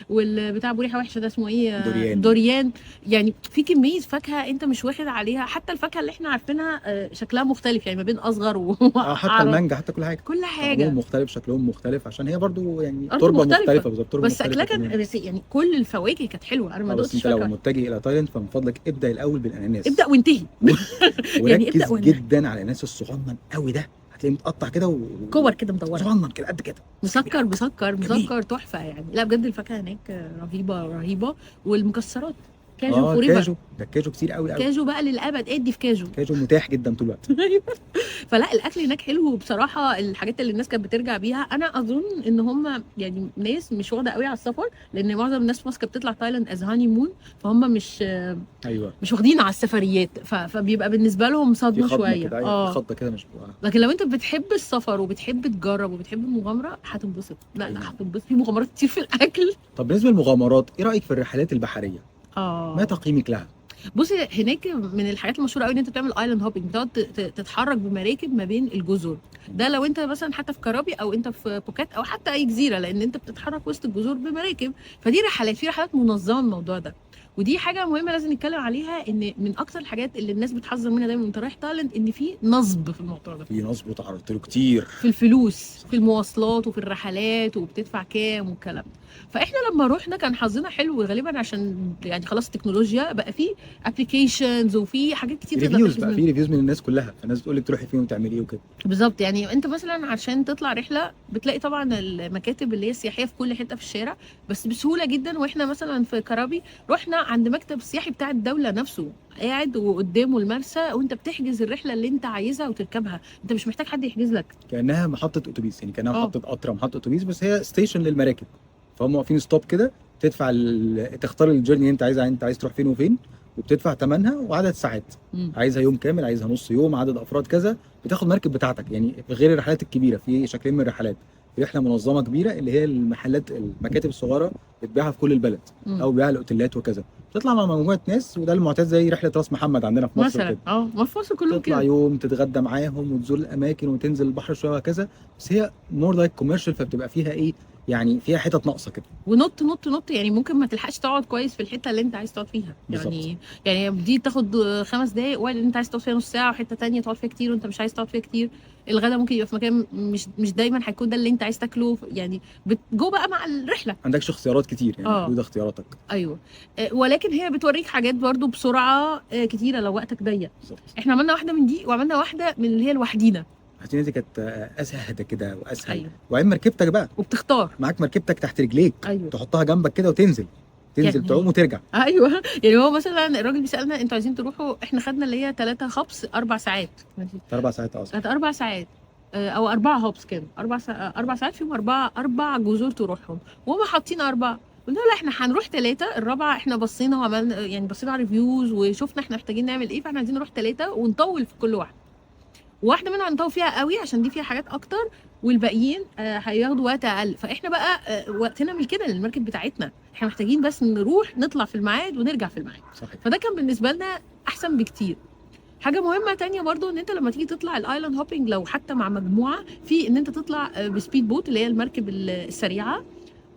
والبتاع ابو ريحه وحشه ده اسمه ايه، دوريان. يعني في كميه فاكهه انت مش واخد عليها. حتى الفاكهه اللي احنا عارفينها شكلها مختلف، يعني ما بين اصغر حتى المانجا، حتى كل حاجه، كل حاجه مختلف، شكلهم مختلف، عشان هي برضو يعني أرض تربه مختلفة. مختلفه بالظبط، تربه بس مختلفه اكلها كان كمان. بس يعني كل الفواكه كانت حلوه، انا ما بس دقتش انت لو فاكهه. متجه الى تايلاند فمن فضلك ابدا الاول بالاناناس، ابدا وانتهي. يعني ابدا وركز جدا على الاناناس الصغنن قوي ده، هتلاقيه متقطع كده كور كده مدوره، صغنن كده قد كده، مسكر تحفه يعني. لا بجد الفاكهه هناك رهيبه. والمكسرات كاجو فوريفر. كاجو ده، كاجو كتير قوي قوي، كاجو بقى للابد، ادي في كاجو. كاجو متاح جدا طول الوقت. فلا الاكل هناك حلو بصراحه. الحاجات اللي الناس كانت بترجع بيها، انا اظن ان هم يعني ناس مش واخده قوي على السفر، لان معظم الناس في مصر كانت بتطلع تايلاند از هاني مون، فهم ايوه مش واخدين على السفريات، فبيبقى بالنسبه لهم صدمه شويه. كده، ايوه خضه كده مش لكن لو انت بتحب السفر وبتحب تجرب وبتحب المغامره هتنبسط. لا هتنبسط، في مغامرات كتير في الاكل. طب بالنسبه للمغامرات، ايه رايك في الرحلات البحريه؟ ما تقييمك لها؟ بصي هناك من الحاجات المشهوره قوي ان انت بتعمل ايلاند هوبينج، بتقعد تتحرك بمراكب ما بين الجزر. ده لو انت مثلا حتى في كرابي او انت في بوكات او حتى اي جزيره، لان انت بتتحرك وسط الجزر بمراكب. فدي في رحلات منظمه الموضوع ده. ودي حاجه مهمه لازم نتكلم عليها، ان من اكتر الحاجات اللي الناس بتحذر منها دايما وانت رايح تايلاند ان في نصب في الموضوع ده. في نصب، وتعرضت له كتير في الفلوس، في المواصلات وفي الرحلات، وبتدفع كام والكلام ده. فاحنا لما رحنا كان حظنا حلو غالبا، عشان يعني خلاص التكنولوجيا بقى في ابلكيشنز وفي حاجات كتير ريفيوز، بقى في ريفيوز من الناس كلها، الناس بتقول لك تروحي فين وتعملي ايه وكده. بالظبط. يعني انت مثلا عشان تطلع رحله بتلاقي طبعا المكاتب اللي هي السياحيه في كل حته في الشارع، بس بسهوله جدا. واحنا مثلا في كرابي رحنا عند مكتب السياحي بتاع الدوله نفسه، قاعد وقدامه المرسى، وانت بتحجز الرحله اللي انت عايزها وتركبها، انت مش محتاج حد يحجز لك. كانها محطه اتوبيس، يعني كانها محطه قطر، محطه اتوبيس، بس هي ستيشن للمراكب. فهم واقفين ستوب كده، تدفع تختار الجيرني انت عايزها، انت عايز تروح فين وفين، وبتدفع ثمنها وعدد ساعات. عايزها يوم كامل، عايزها نص يوم، عدد افراد كذا، بتاخد مركب بتاعتك. يعني غير الرحلات الكبيره، في شكلين من الرحلات. في رحله منظمه كبيره اللي هي المكاتب الصغيره بتبيعها في كل البلد، او بيعها الاوتيلات وكذا. بتطلع مع مجموعه ناس، وده المعتاد زي رحله راس محمد عندنا في مصر مثلا. كده. ما في مصر كلهم تطلع كده. يوم تتغدى معاهم وتزور الاماكن وتنزل البحر شويه وهكذا. بس هي مور لايك كوميرشال، فبتبقى فيها ايه، يعني فيها حتت ناقصه كده، ونط نط نط، يعني ممكن ما تلحقش تقعد كويس في الحته اللي انت عايز تقعد فيها. يعني دي تاخد 5 دقايق، ولا انت عايز تقعد فيها نص ساعه، وحته تانية تقعد فيها كتير وانت مش عايز تقعد فيها كتير. الغدا ممكن يبقى في مكان مش دايما هيكون ده اللي انت عايز تاكله، يعني جو بقى مع الرحله عندكش اختيارات كتير، يعني محدوده اختياراتك. ايوه. ولكن هي بتوريك حاجات برضو بسرعه كتيره لو وقتك ضيق. احنا عملنا واحده من دي، وعملنا واحده من اللي هي لوحدينا. دي كانت اسهل كده واسهل. أيوة. وبعدين مركبتك بقى، وبتختار معاك مركبتك تحت رجليك. أيوة. تحطها جنبك كده وتنزل يعني تعوم وترجع. ايوه. يعني هو مثلا الراجل بيسالنا انتوا عايزين تروحوا، احنا خدنا اللي هي 3 خبص 4 ساعات. 4 ساعات اصلا، كانت 4 ساعات او 4 هوبس، كانوا 4 ساعات فيهم 4 جزر تروحهم، وهم حاطين 4. قلنا لا احنا هنروح 3، الرابعه احنا بصينا وعملنا، يعني بصينا على ريفيوز وشفنا احنا محتاجين نعمل ايه، فاحنا عايزين نروح 3 ونطول في كل واحده منها هنطول فيها قوي عشان دي فيها حاجات اكتر، والباقيين هياخدوا وقت اقل. فاحنا بقى وقتنا من كده للمركب بتاعتنا، احنا محتاجين بس نروح نطلع في الميعاد ونرجع في الميعاد. فده كان بالنسبه لنا احسن بكتير. حاجه مهمه تانية برضو، ان انت لما تيجي تطلع الايلاند هوبينج لو حتى مع مجموعه، في ان انت تطلع بسبيد بوت اللي هي المركب السريعه،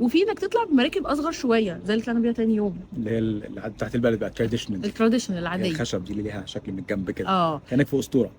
وفي انك تطلع بمراكب اصغر شويه زي اللي طلعنا بيها تاني يوم، اللي هي بتاعت البلد بقى، التراديشنال العاديه، الخشب دي اللي ليها شكل من الجنب كده، كانك في اسطوره.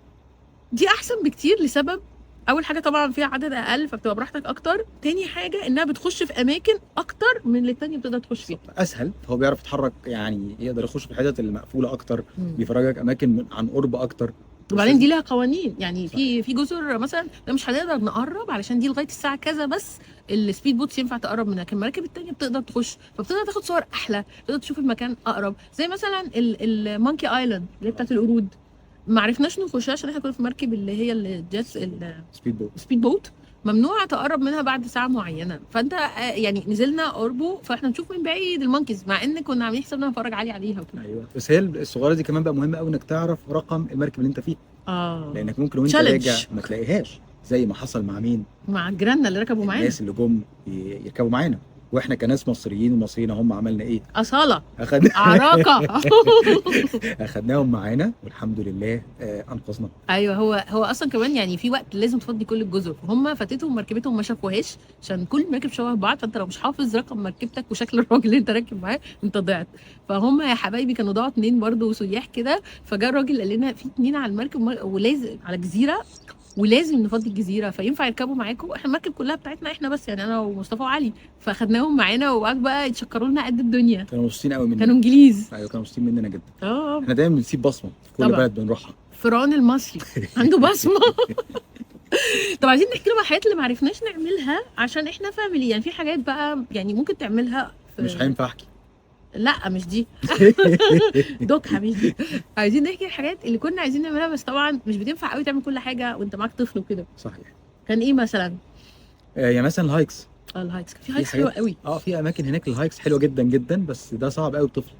دي احسن بكتير لسبب. اول حاجه طبعا فيها عدد اقل فبتبقى براحتك اكتر. تاني حاجه انها بتخش في اماكن اكتر من اللي التانيه بتقدر تخش فيها، اسهل. هو بيعرف يتحرك، يعني يقدر يخش في الحتت المقفوله اكتر، بيفرجك اماكن عن قرب اكتر. وبعدين دي لها قوانين، يعني في جزر مثلا ده مش هنقدر نقرب علشان دي لغايه الساعه كذا بس السبيد بوتس ينفع تقرب منها، لكن المراكب التانية بتقدر تخش، فبتقدر تاخد صور احلى، تقدر تشوف المكان اقرب. زي مثلا المونكي ايلاند اللي هي بتاعت القرود، ما عرفناش نخشها عشان احنا كنا في مركب اللي هي الجيتس السبيد بوت، ممنوع تقرب منها بعد ساعه معينه. فانت يعني نزلنا اوربو فاحنا نشوف من بعيد المونكيز، مع ان كنا عاملين حسابنا نتفرج عليها وكده. ايوه بس هي الصغيره دي كمان بقى مهمه قوي انك تعرف رقم المركب اللي انت فيه، لانك ممكن وانت راجع ما تلاقيهاش، زي ما حصل مع مين؟ مع جيراننا اللي ركبوا معانا، الناس اللي جم يركبوا معانا، واحنا كناس مصريين ومصريين هم عملنا ايه؟ اصاله عراقه اخدناهم معانا والحمد لله انقذنا. ايوه هو اصلا كمان يعني في وقت لازم تفضي كل الجزر، فهم فاتتهم مركبتهم ما شافوهاش عشان كل المراكب شبه بعض، فانت لو مش حافظ رقم مركبتك وشكل الراجل اللي انت راكب معاه انت ضعت. فهم يا حبايبي كانوا ضاعوا 2 برضه سياح كده، فجاء الراجل قال لنا في 2 على المركب ولازم على جزيره ولازم نفضي الجزيره، فينفع يركبوا معاكم؟ احنا المركب كلها بتاعتنا احنا بس، يعني انا ومصطفى وعلي، فاخدناهم معانا وقعدوا بقى يتشكروا لنا قد الدنيا. كانوا مبسوطين قوي مننا، كانوا انجليز. ايوه كانوا مبسوطين مننا جدا. اه احنا دايما بنسيب بصمه في كل طبعا. بلد بنروحها. فرعون المصري عنده بصمه. طب عايزين نحكي له بقى الحاجات اللي ما عرفناش نعملها عشان احنا فاميلي، يعني في حاجات بقى يعني ممكن تعملها مش هينفع احكي. لا مش دي دوكها مش دي. عايزين نحكي الحاجات اللي كنا عايزين نعملها، بس طبعا مش بتنفع قوي تعمل كل حاجه وانت معاك طفل وكده. صحيح. كان ايه مثلا؟ يعني مثلا الهايكس. الهايكس كان في هايكس حلوه قوي. في اماكن هناك الهايكس حلوه جدا جدا، بس ده صعب قوي بطفل،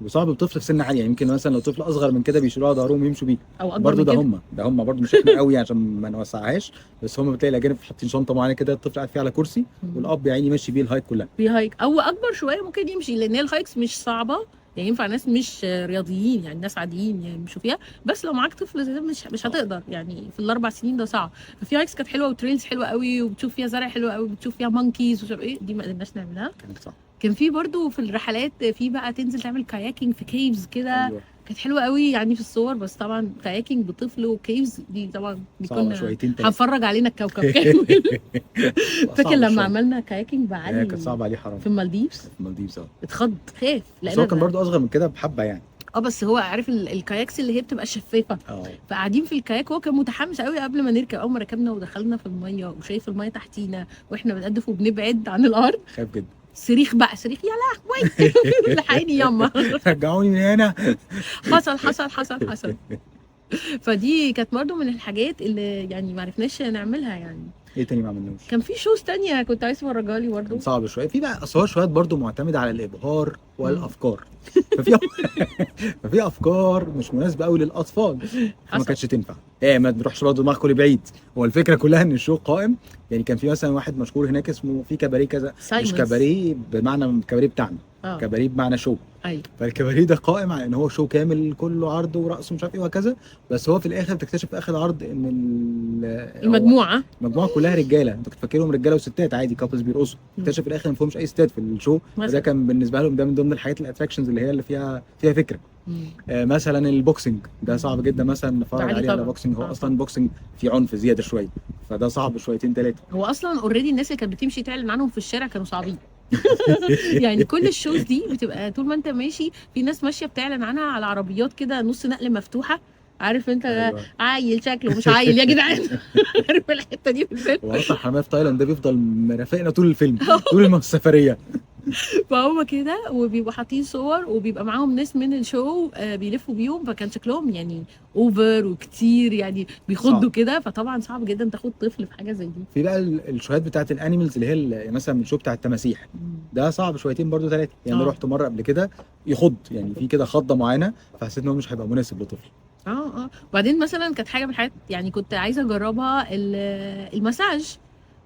وصعب بطفل في سن عالي، يعني يمكن مثلا لو طفل اصغر من كده بيشيلوه على ظهرهم ويمشوا بيه، او اكبر برضه من كده. ده هم برضه مش احنا قوي عشان ما نوسعهاش، بس هم بتلاقي الاجانب حاطين شنطه معينه كده الطفل قاعد فيها على كرسي والاب يعني ماشي بيه الهايك كلها. في هايك او اكبر شويه ممكن يمشي، لان الهايكس مش صعبه، يعني ينفع ناس مش رياضيين، يعني ناس عاديين يعني يمشوا فيها، بس لو معاك طفل زي ده مش هتقدر، يعني في ال4 سنين ده صعب. ففي هايكس كانت حلوه وتريلز حلوه قوي، وبتشوف فيها زرع حلو قوي، وبتشوف فيها مونكيز ومش ايه، دي ما قدرناش نعملها. كانت صعبه. كان في برضو في الرحلات في بقى تنزل تعمل كاياكينج في كيفز كده. أيوة. كانت حلوه قوي يعني في الصور، بس طبعا كاياكينج بطفل وكيفز دي طبعا صعبه شويتين هنفرج علينا الكوكب كامل. فاكر لما عملنا كاياكينج مع علي كانت صعبه عليه حرام في المالديفز. في المالديفز اتخض خاف، لان هو كان برضو اصغر من كده بحبه يعني. بس هو عارف الكاياكس اللي هي بتبقى شفافه، فقاعدين في الكاياك، هو كان متحمس قوي قبل ما نركب. اول ما ركبنا ودخلنا في الميه وشايف الميه تحتينا واحنا بنقدف وبنبعد عن الارض، خاف جدا. صريخ بقى، صريخ يا لهوي لحقيني ياما رجعوني من هنا. حصل. فدي كانت برضه من الحاجات اللي يعني ما عرفناش نعملها. يعني ايه تاني ما عملناش؟ كان في شوز تانية كنت عايز تفرجها لي برضه، صعب شويه. في بقى اصل هو شويات برضه معتمده على الابهار والافكار. ففي افكار مش مناسبه قوي للاطفال، ما كانتش تنفع. ما نروحش برضه دماغك كل بعيد. هو الفكره كلها ان الشو قائم، يعني كان في مثلا واحد مشهور هناك اسمه في كباريه كذا، مش كباريه بمعنى الكباريه بتاعنا، كباريه بمعنى شو. ايوه. فالكباريه ده قائم على ان هو شو كامل كله عرض ورقص ومش عارف ايه وهكذا، بس هو في الاخر بتكتشف في اخر العرض ان المجموعه كلها رجاله. انت كنت فاكرهم رجاله وستات عادي كابلز بيرقصوا، تكتشف في الاخر ما فيهمش اي ستات في الشو. ده كان بالنسبه لهم ده من ضمن الحاجات الاتراكشنز اللي هي اللي فيها فكره. مثلا البوكسنج ده صعب جدا مثلا نتفرج عليه على بوكسنج. هو اصلا بوكسنج فيه عنف زياده شويه، فده صعب شويتين 3. هو اصلا اوريدي الناس اللي كانت بتمشي تعلن عنهم في الشارع كانوا صعبين. يعني كل الشوز دي بتبقى طول ما انت ماشي في ناس ماشيه بتعلن عنها على عربيات كده نص نقل مفتوحه، عارف انت. أيوة. عايل شكله مش عايل يا جدعان. عارف الحته دي في الفيلم. هو اصلا حماية في تايلاند ده بيفضل مرافقنا طول الفيلم طول السفريه. فهم كده، وبيبقوا حاطين صور وبيبقى معاهم ناس من الشو بيلفوا بيهم، فكان شكلهم يعني اوفر وكتير، يعني بيخضوا كده، فطبعا صعب جدا تاخد طفل في حاجه زي دي. في بقى الشوهات بتاعت الانيمالز اللي هي مثلا الشو بتاع التماسيح، ده صعب شويتين برضو 3. يعني رحت مره قبل كده يخض، يعني في كده خضه معينه، فحسيت ان هو مش هيبقى مناسب لطفل. وبعدين مثلا كانت حاجه من الحاجات يعني كنت عايزه اجربها المساج.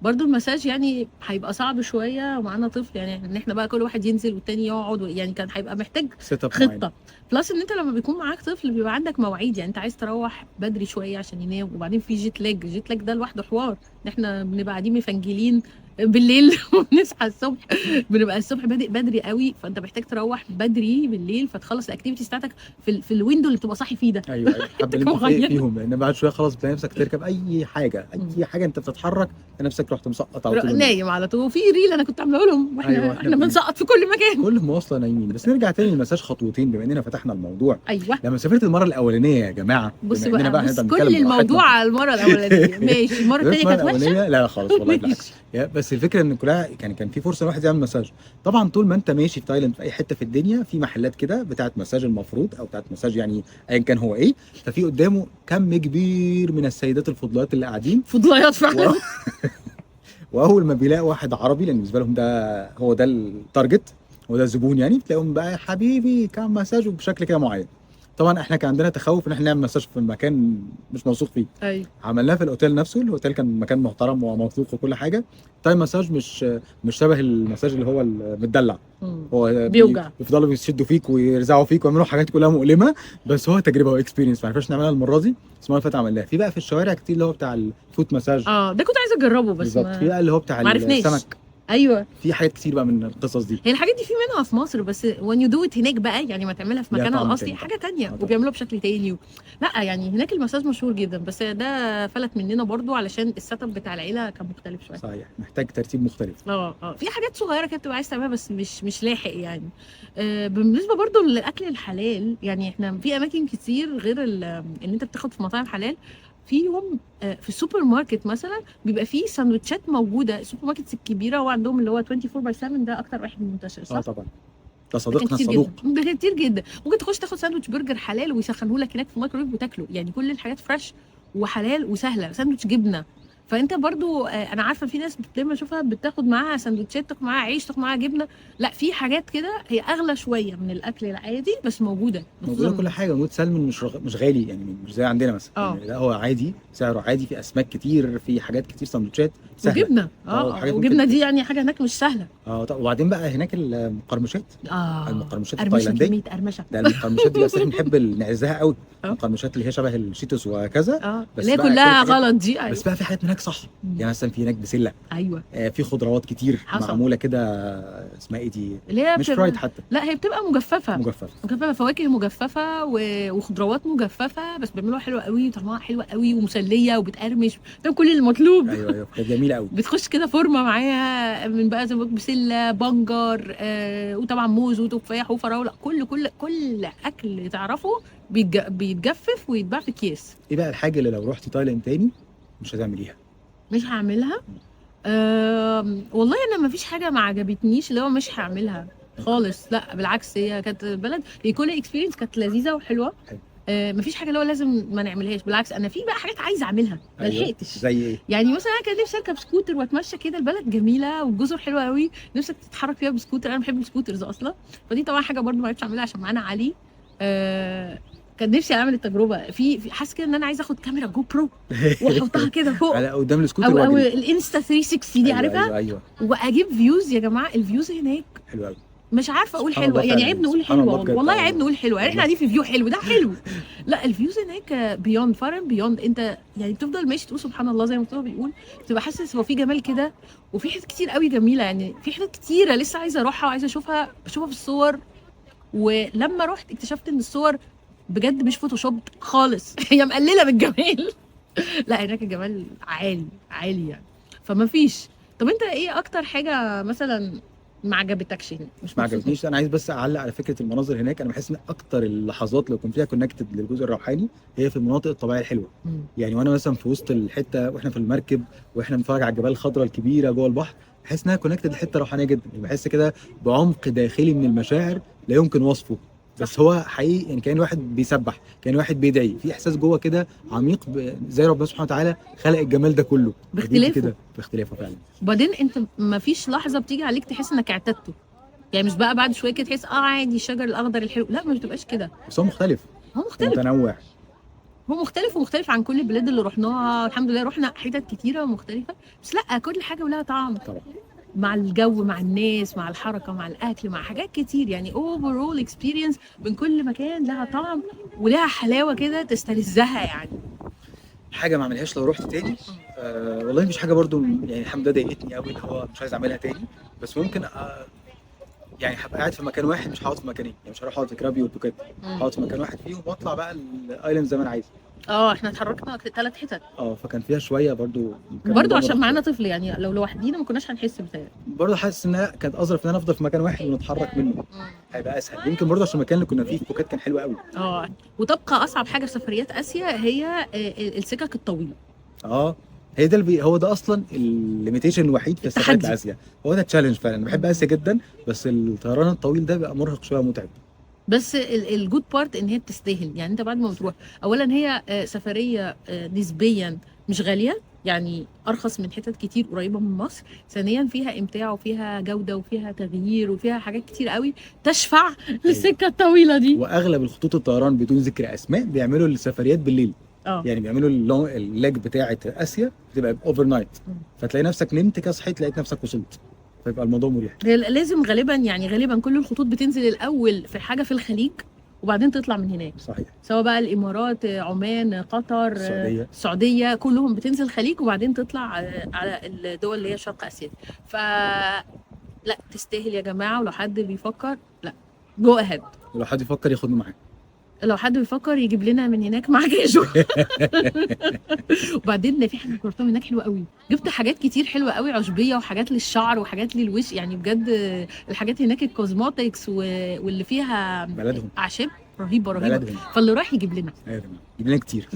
برضو المساج يعني هيبقى صعب شويه ومعانا طفل، يعني ان احنا بقى كل واحد ينزل والتاني يقعد، يعني كان هيبقى محتاج خطه. بلس ان انت لما بيكون معاك طفل بيبقى عندك مواعيد، يعني انت عايز تروح بدري شويه عشان ينام، وبعدين في جيت لاج ده لوحده حوار، ان احنا بنبقى قاعدين مفنجلين بالليل ونصحى الصبح، بنبقى الصبح بادئ بدري قوي، فانت محتاج تروح بدري بالليل فتخلص الاكتيفيتيز بتاعتك في الويندو اللي بتبقى صاحي فيه ده. ايوه ايوه، حابه اللي انت فيهم، لان بعد شويه خلاص بتلاقي نفسك تركب اي حاجه، اي حاجه انت بتتحرك تلاقي نفسك رحت مسقط على طول. نايم على طول. وفي ريل انا كنت عامله لهم واحنا أيوة، احنا بنسقط في كل مكان. كل مواصله نايمين. بس نرجع تاني للمساج خطوتين بما اننا فتحنا الموضوع. ايوه لما سافرت المره الاولانيه يا جماعه، بص بما إننا بقى، إحنا بص بنتكلم كل الموضوع براحتنا. على المره الاولانيه ماشي، المره الثانيه كانت وحشه. لا لا خالص والله بالعكس. بس الفكره ان كلها كان في فرصه الواحد يعمل مساج. طبعا طول ما انت ماشي في تايلاند في اي حته في الدنيا في محلات كده بتاعت مساج المفروض، او بتاعت مساج يعني ايا كان هو ايه، ففي قدامه كم كبير من السيدات الفضليات اللي قاعدين فضلايات فعلا. واول ما بيلاقوا واحد عربي، لان بالنسبه لهم ده هو ده التارجت، هو ده الزبون يعني، بتلاقيهم بقى يا حبيبي كام مساج وبشكل كده معين. طبعا احنا كان عندنا تخوف ان احنا نعمل مساج في مكان مش موثوق فيه. ايوه عملناه في الاوتيل نفسه، الاوتيل كان مكان محترم وموثوق وكل حاجه. تايم مساج مش شبه المساج اللي هو المدلع، هو بيوجع. بيفضلوا يشدوا فيك ويرزعوا فيك ويعملوا حاجات كلها مؤلمه، بس هو تجربه واكسبيرينس، ما عرفناش نعملها المره دي، بس المره اللي فاتت عملناها. في بقى في الشوارع كتير اللي هو بتاع الفوت مساج، ده كنت عايزه اجربه بس بالظبط. في بقى اللي هو بتاع معرفناش. السمك، ايوه في حاجات كتير بقى من القصص دي. هي الحاجات دي في منها في مصر، بس وان يو دو ات هناك بقى يعني ما تعملها في ليها مكانها طعم الاصلي تاني حاجه تانية، طبعا. وبيعملوها بشكل تاني لا يعني هناك المساج مشهور جدا، بس ده فلت مننا برضو علشان السيت اب بتاع العيله كان مختلف شويه. صحيح، محتاج ترتيب مختلف. في حاجات صغيره كانت بتبقى عايز تعملها بس مش لاحق يعني. بالنسبه برضو للاكل الحلال، يعني احنا في اماكن كتير غير ان انت بتاخد في مطاعم حلال، فيهم في السوبر ماركت مثلا بيبقى فيه سندوتشات موجوده. السوبر ماركتس الكبيره هو عندهم اللي هو 24/7 ده اكتر واحد منتشر صح؟ طبعا ده صديقنا كتير الصدوق. جدا كتير جدا. ممكن تخش تاخد ساندوتش برجر حلال ويسخنه لك هناك في الميكرويف وتاكله، يعني كل الحاجات فريش وحلال وسهله. ساندوتش جبنه، فانت برضو انا عارفه في ناس دايما اشوفها بتاخد معاها سندوتشات، تاخد معاها عيش، تاخد معاها جبنه. لا في حاجات كده هي اغلى شويه من الاكل العادي بس موجوده كل حاجه. موجود سلمون مش غالي يعني، مش زي عندنا مثلا. يعني لا هو عادي، سعره عادي، في اسماك كتير، في حاجات كتير، سندوتشات سهله وجبنه. وجبنه دي يعني حاجه هناك مش سهله. وبعدين بقى هناك المقرمشات. المقرمشات التايلانديه قرمشه. ده المقرمشات دي اصلا بنحب نعزها قوي. المقرمشات اللي هي شبه الشيتوس وكذا، بس اللي هي كلها غلط دي. بس بقى في حاجات هناك صح. يعني مثلا في هناك بسله. ايوه في خضروات كتير معموله كده، اسمها ايه دي؟ اللي هي مش فرايد حتى، لا هي بتبقى مجففه، فواكه مجففه وخضروات مجففه، بس بيعملوها حلوه قوي، طعمها حلوه قوي ومسليه وبتقرمش، ده كل المطلوب. ايوه كانت جميله قوي. بتخش كده فورمه معاها من بقى زي ما بسله، بنجر، وطبعا موز وتفاح وفراوله، كل اكل تعرفه بيتجفف ويتباع في اكياس. ايه بقى الحاجه اللي لو رحتي تايلاند تاني مش هتعمليها؟ مش هعملها. والله انا ما فيش حاجه ما عجبتنيش اللي هو مش هعملها خالص، لا بالعكس، هي كانت بلد، هي كل اكسبيرينس كانت لذيذه وحلوه. مفيش حاجه اللي هو لازم ما نعملهاش، بالعكس انا في بقى حاجات عايزه اعملها ما لحقتش. زي ايه؟ يعني مثلا انا كان نفسي اركب سكوتر واتمشى كده، البلد جميله والجزر حلوه قوي، نفسك تتحرك فيها بسكوتر، انا بحب السكوترز اصلا، فدي طبعا حاجه برضو ما عرفتش اعملها عشان معانا علي. كان نفسي اعمل التجربه في حاسه كده ان انا عايزه اخد كاميرا جو برو واحطها كده فوق على قدام السكوتر او الانستا 360 دي، عارفها؟ ايوه واجيب فيوز. يا جماعه الفيوز هناك حلوه قوي، مش عارفه اقول حلوه، يعني عيب نقول حلوه، والله عيب نقول حلوه، يعني احنا قاعدين في فيو حلو، ده حلو. لا الفيوز هناك بيوند، فارن بيوند، انت يعني بتفضل ماشي تقول سبحان الله زي ما هو بيقول، تبقى حاسس هو في جمال كده، وفي حتت كتير قوي جميله، يعني في حتت كتيره لسه عايزه اروحها وعايزه اشوفها في الصور. ولما رحت اكتشفت ان الصور بجد مش فوتوشوب خالص هي مقلله بالجمال لا هناك الجمال عالي يعني، فما فيش. طب انت ايه اكتر حاجه مثلا ما عجبتكش هنا؟ مش ما عجبتنيش، انا عايز بس اعلق على فكره المناظر هناك. انا بحس ان اكتر اللحظات اللي يكون فيها كونكتد للجزء الروحاني هي في المناطق الطبيعيه الحلوه. يعني وانا مثلا في وسط الحته واحنا في المركب واحنا بنتفرج على الجبال الخضراء الكبيره جوه البحر، بحس انها كونكتد لحته روحانيه جدا، بحس كده بعمق داخلي من المشاعر لا يمكن وصفه. بس هو حقيقي يعني كان واحد بيسبح، كان واحد بيدعي، في احساس جوه كده عميق زي ربنا سبحانه وتعالى خلق الجمال ده كله باختلافه فعلا. وبعدين انت ما فيش لحظه بتيجي عليك تحس انك اعتدته، يعني مش بقى بعد شويه كده تحس عادي الشجر الاخضر الحلو، لا ما بتبقاش كده، بس هو مختلف متنوع، هو مختلف عن كل البلاد اللي رحناها. الحمد لله رحنا حتت كتيره مختلفه، بس لا كل حاجه ولها طعم طبعا، مع الجو، مع الناس، مع الحركه، مع الاكل، مع حاجات كتير، يعني اوفرول اكسبيرينس من كل مكان لها طعم ولها حلاوه كده تستلذها. يعني حاجه ما اعملهاش لو رحت تاني والله مفيش حاجه برضو يعني الحمد لله ضايقتني قوي اللي هو مش عايز اعملها تاني. بس ممكن يعني هبقى قاعد في مكان واحد، مش هقعد في مكانين، يعني مش هروح اقعد في كرابي وبوكيت، هقعد في مكان واحد فيهم واطلع بقى الايلاند زي ما انا عايز. احنا اتحركنا في 3 حتت فكان فيها شويه برضو كان برضو الموضوع عشان مرهق معانا شوية. طفل، يعني لو لوحدينا ما كناش هنحس بتهيألي. برضو حاسس انها كانت اظرف ان انا افضل في مكان واحد ونتحرك منه، هيبقى اسهل. يمكن برضو عشان المكان اللي كنا فيه في بوكيت كان حلو قوي. وتبقى اصعب حاجه في سفريات اسيا هي السكك الطويله. هي ده هو ده اصلا الليميتيشن الوحيد في سفريات التحدي. اسيا. هو ده التشالنج فعلا. أنا بحب اسيا جدا، بس الطيران الطويل ده بيبقى مرهق شويه ومتعب. بس الجود بارت ان هي بتستاهل، يعني انت بعد ما بتروح اولا هي سفريه نسبيا مش غاليه، يعني ارخص من حتت كتير قريبه من مصر. ثانيا فيها امتاع وفيها جوده وفيها تغيير وفيها حاجات كتير قوي تشفع للسكه الطويله دي. واغلب الخطوط الطيران بدون ذكر اسماء بيعملوا السفريات بالليل. يعني بيعملوا اللاج بتاعه اسيا بتبقى اوفر نايت، فتلاقي نفسك نمت كده صحيت لقيت نفسك وصلت، فيبقى الموضوع مريح. هي لازم غالبا كل الخطوط بتنزل الاول في حاجه في الخليج وبعدين تطلع من هناك. صحيح. سواء بقى الامارات، عمان، قطر، السعوديه كلهم بتنزل الخليج وبعدين تطلع على الدول اللي هي شرق اسيا. لا تستاهل يا جماعه، ولو حد بيفكر لا جو اهيد. ولو حد يفكر ياخدنا معاه، لو حد بيفكر يجيب لنا من هناك مع جيجو. وبعدين في حاجه جربتها هناك حلوه قوي، جبت حاجات كتير حلوه قوي، عشبيه وحاجات للشعر وحاجات للوش، يعني بجد الحاجات هناك الكوزماتكس واللي فيها بلدهم اعشاب رهيبه بلدهم. فاللي راح يجيب لنا يجيب لنا كتير.